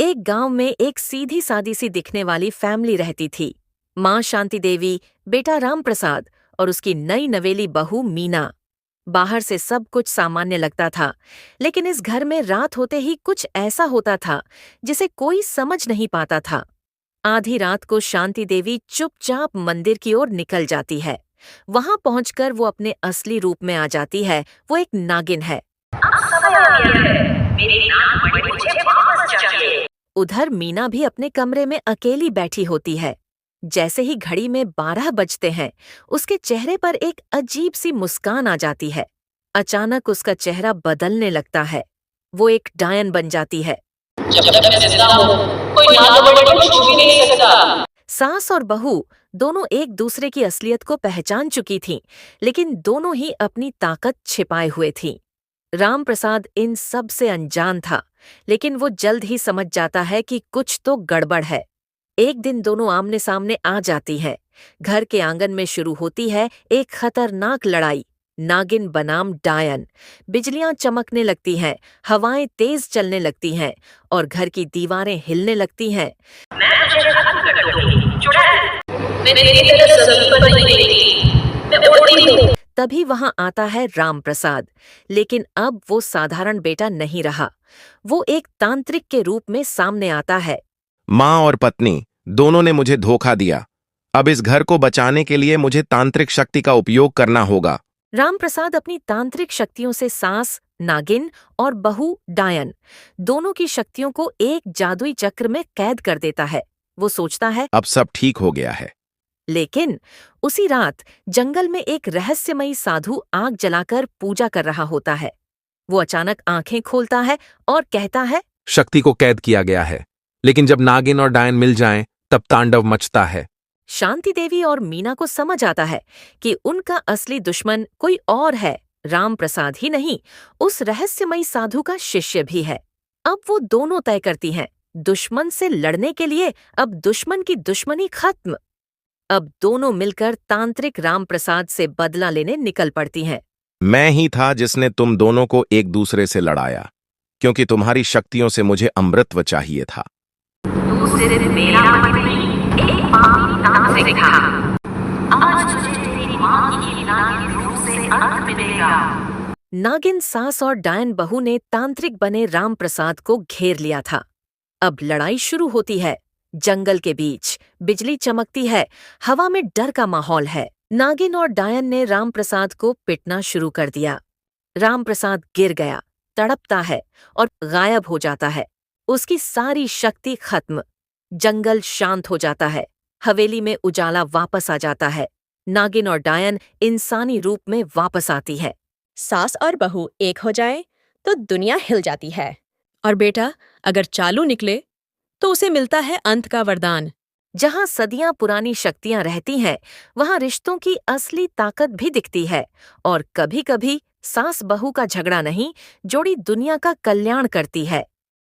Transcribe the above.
एक गांव में एक सीधी सादी सी दिखने वाली फैमिली रहती थी। माँ शांति देवी, बेटा राम प्रसाद और उसकी नई नवेली बहू मीना। बाहर से सब कुछ सामान्य लगता था, लेकिन इस घर में रात होते ही कुछ ऐसा होता था जिसे कोई समझ नहीं पाता था। आधी रात को शांति देवी चुपचाप मंदिर की ओर निकल जाती है। वहां पहुंचकर वो अपने असली रूप में आ जाती है। वो एक नागिन है। उधर मीना भी अपने कमरे में अकेली बैठी होती है। जैसे ही घड़ी में 12 बजते हैं, उसके चेहरे पर एक अजीब सी मुस्कान आ जाती है। अचानक उसका चेहरा बदलने लगता है। वो एक डायन बन जाती है। जब तक मैं जिंदा हूँ, कोई ना बड़े छू भी नहीं सकता। सास और बहू दोनों एक दूसरे की असलियत को पहचान चुकी थीं, लेकिन दोनों ही अपनी ताकत छिपाए हुए थीं। राम प्रसाद इन सब से अनजान था, लेकिन वो जल्द ही समझ जाता है कि कुछ तो गड़बड़ है। एक दिन दोनों आमने सामने आ जाती हैं। घर के आंगन में शुरू होती है एक खतरनाक लड़ाई। नागिन बनाम डायन। बिजलियां चमकने लगती हैं, हवाएं तेज चलने लगती हैं और घर की दीवारें हिलने लगती हैं। मैं तुझे खत्म कर दूंगी, चुड़ैल। मैं तेरी तरह जमीन पर नहीं गिरती, मैं उड़ती हूँ। तभी वहां आता है राम प्रसाद, लेकिन अब वो साधारण बेटा नहीं रहा। वो एक तांत्रिक के रूप में सामने आता है। माँ और पत्नी दोनों ने मुझे धोखा दिया। अब इस घर को बचाने के लिए मुझे तांत्रिक शक्ति का उपयोग करना होगा। राम प्रसाद अपनी तांत्रिक शक्तियों से सास नागिन और बहू डायन दोनों की शक्तियों को एक जादुई चक्र में कैद कर देता है। वो सोचता है अब सब ठीक हो गया है। लेकिन उसी रात जंगल में एक रहस्यमयी साधु आग जलाकर पूजा कर रहा होता है। वो अचानक आंखें खोलता है और कहता है, शक्ति को कैद किया गया है, लेकिन जब नागिन और डायन मिल जाएं, तब तांडव मचता है। शांति देवी और मीना को समझ आता है कि उनका असली दुश्मन कोई और है, राम प्रसाद ही नहीं, उस रहस्यमयी साधु का शिष्य भी है। अब वो दोनों तय करती हैं, दुश्मन से लड़ने के लिए अब दुश्मन की दुश्मनी खत्म। अब दोनों मिलकर तांत्रिक राम प्रसाद से बदला लेने निकल पड़ती हैं। मैं ही था जिसने तुम दोनों को एक दूसरे से लड़ाया, क्योंकि तुम्हारी शक्तियों से मुझे अमृतत्व चाहिए था। तू सिर्फ मेरा पति, एक पापी तांत्रिक था। आज तुझे तेरी माँ की नागिन रूप से अंत मिलेगा। नागिन सास और डायन बहू ने तांत्रिक बने राम प्रसाद को घेर लिया था। अब लड़ाई शुरू होती है। जंगल के बीच बिजली चमकती है, हवा में डर का माहौल है। नागिन और डायन ने राम प्रसाद को पिटना शुरू कर दिया। राम प्रसाद गिर गया, तड़पता है और गायब हो जाता है। उसकी सारी शक्ति खत्म। जंगल शांत हो जाता है। हवेली में उजाला वापस आ जाता है। नागिन और डायन इंसानी रूप में वापस आती है। सास और बहू एक हो जाए तो दुनिया हिल जाती है, और बेटा अगर चालू निकले तो उसे मिलता है अंत का वरदान। जहाँ सदियां पुरानी शक्तियां रहती हैं, वहाँ रिश्तों की असली ताकत भी दिखती है। और कभी-कभी सास बहू का झगड़ा नहीं, जोड़ी दुनिया का कल्याण करती है।